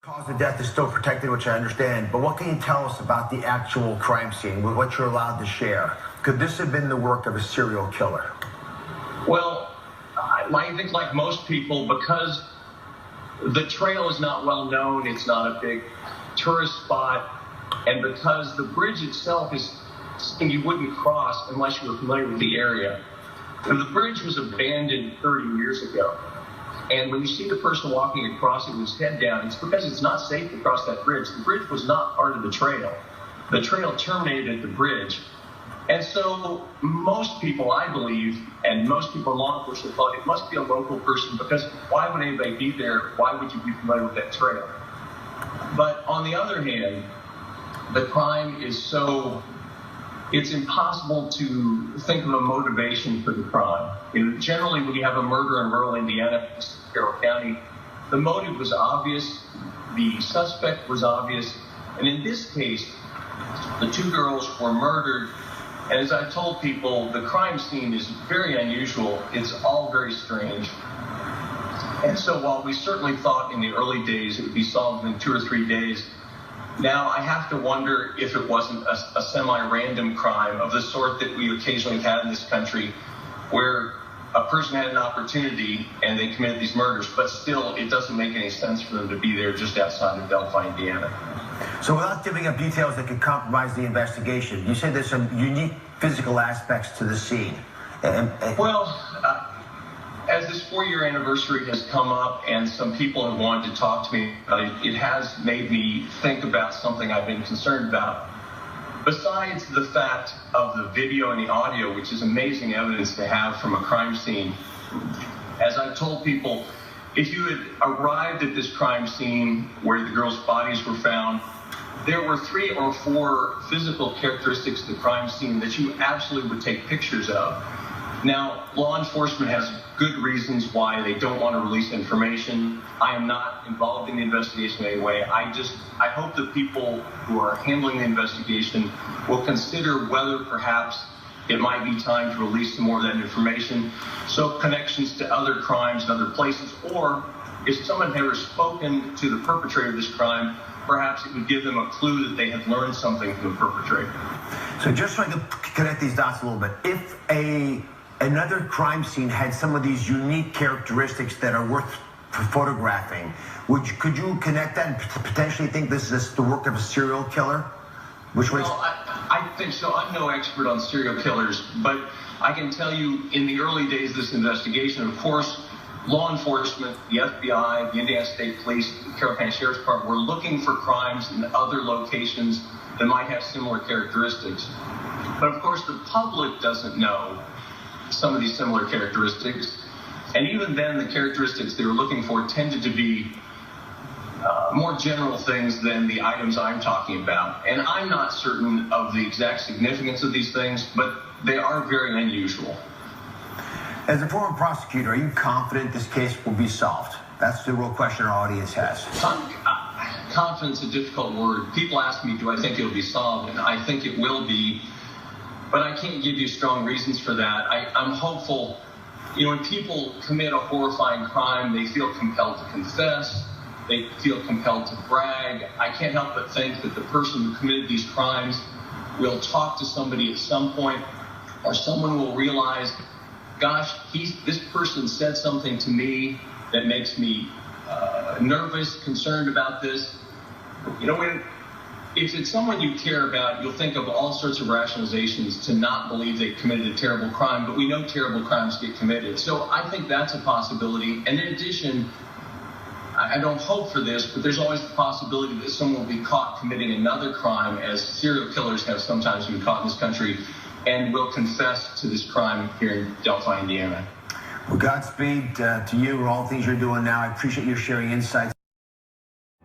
Cause of death is still protected, which I understand, but what can you tell us about the actual crime scene, with what you're allowed to share? Could this have been the work of a serial killer? Well, I think like most people, because the trail is not well known, it's not a big tourist spot, and because the bridge itself is something you wouldn't cross unless you were familiar with the area. And the bridge was abandoned 30 years ago. And when you see the person walking across it with his head down, it's because it's not safe to cross that bridge. The bridge was not part of the trail. The trail terminated at the bridge. And so most people, I believe, and most people in law enforcement thought it must be a local person, because why would anybody be there? Why would you be familiar with that trail? But on the other hand, the crime is so, it's impossible to think of a motivation for the crime. Generally, when you have a murder in rural Indiana, Carroll County, the motive was obvious, the suspect was obvious, and in this case, the two girls were murdered. And as I told people, the crime scene is very unusual. It's all very strange. And so while we certainly thought in the early days it would be solved in 2 or 3 days, now I have to wonder if it wasn't a semi-random crime of the sort that we occasionally have had in this country, where a person had an opportunity and they committed these murders, but still it doesn't make any sense for them to be there just outside of Delphi, Indiana. So without giving up details that could compromise the investigation, you said there's some unique physical aspects to the scene. Well, as this 4-year anniversary has come up and some people have wanted to talk to me about it, it has made me think about something I've been concerned about. Besides the fact of the video and the audio, which is amazing evidence to have from a crime scene, as I've told people, if you had arrived at this crime scene where the girls' bodies were found, there were 3 or 4 physical characteristics of the crime scene that you absolutely would take pictures of. Now, law enforcement has good reasons why they don't want to release information. I am not involved in the investigation in any way. I hope that people who are handling the investigation will consider whether perhaps it might be time to release some more of that information, so connections to other crimes in other places, or if someone had ever spoken to the perpetrator of this crime, perhaps it would give them a clue that they had learned something from the perpetrator. So just so I can connect these dots a little bit, if another crime scene had some of these unique characteristics that are worth photographing, could you connect that and potentially think this is the work of a serial killer? I think so. I'm no expert on serial killers, but I can tell you in the early days of this investigation, of course, law enforcement, the FBI, the Indiana State Police, the Carroll County Sheriff's Department were looking for crimes in other locations that might have similar characteristics. But of course, the public doesn't know some of these similar characteristics. And even then, the characteristics they were looking for tended to be more general things than the items I'm talking about. And I'm not certain of the exact significance of these things, but they are very unusual. As a former prosecutor, are you confident this case will be solved? That's the real question our audience has. Confidence is a difficult word. People ask me, do I think it will be solved? And I think it will be, but I can't give you strong reasons for that. I'm hopeful. When people commit a horrifying crime, they feel compelled to confess. They feel compelled to brag. I can't help but think that the person who committed these crimes will talk to somebody at some point, or someone will realize, gosh, this person said something to me that makes me nervous, concerned about this. If it's someone you care about, you'll think of all sorts of rationalizations to not believe they committed a terrible crime, but we know terrible crimes get committed. So I think that's a possibility. And in addition, I don't hope for this, but there's always the possibility that someone will be caught committing another crime, as serial killers have sometimes been caught in this country, and will confess to this crime here in Delphi, Indiana. Well, Godspeed to you and all the things you're doing now. I appreciate you sharing insights.